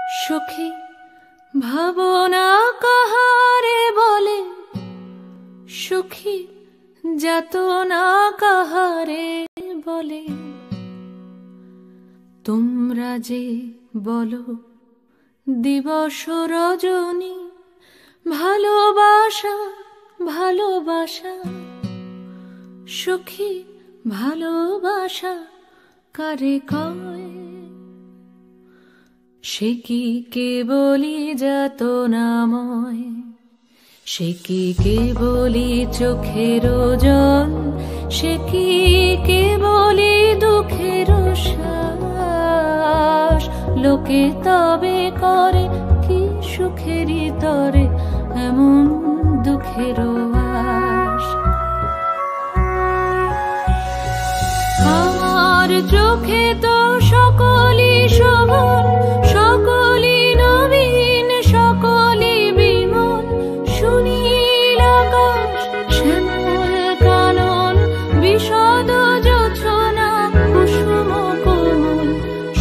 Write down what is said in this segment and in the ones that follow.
সখী ভাবনা কাহারে বলে, সখী যাতনা কাহারে বলে। তোমরা যে বলো দিবস রজনী, ভালোবাসা ভালোবাসা, সখী ভালোবাসা কারে কয়? সে কি কেবলি যাতনাময়, সে কি কেবলি চোখের জল, সে কি কেবলি দুঃখের শ্বাস? লোকে তবে করে কি সুখেরই তরে এমন দুঃখের আশ? আমার চোখে তো সকলই শোভন, সকলই নবীন, সকলই বিমল। সুনীল আকাশ, শ্যামল কানন, বিশদ জোছনা, কুসুম কোমল,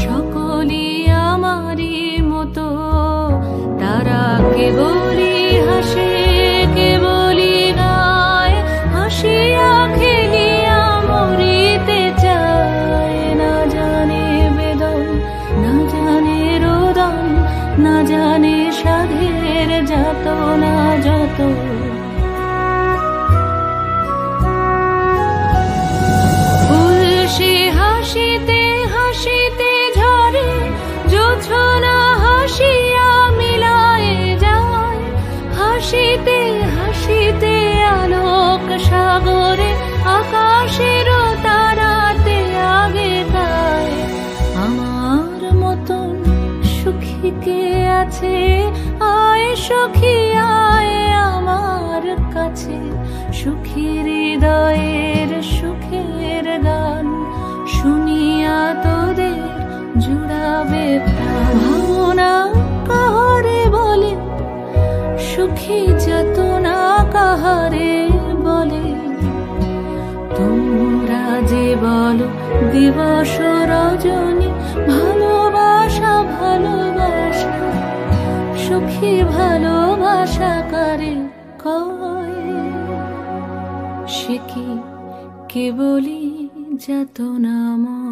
সকলই আমারই মতো। তারা কেবলই হাসে, কেবলই গায়, হাসিয়া খেলিয়া মরিতে চায়। না জানে বেদন, না জানে রোদন, না জানে সাধের যাতনা যত। ফুল সে হাসিতে হাসিতে ঝরে, জোছনা হাসিয়া মিলায় যায়। হাসিতে হাসিতে আলোক সাগরে, আকাশের তারাতে আগে গায়। আমার মতন সুখী কে আছে? আয় সখী আয় আমার কাছে, সুখী হৃদয়ের সুখের গান শুনিয়া তোদের জুড়াবে প্রাণ। ভাবনা কাহারে বলে, সুখী যাতনা কাহারে বলে। তোমরা যে বলো দিবস রজনী, ভালোবাসা ভালোবাসা, সুখী ভালোবাসা কারে কয়? সে কি কেবলি যাতনাময়।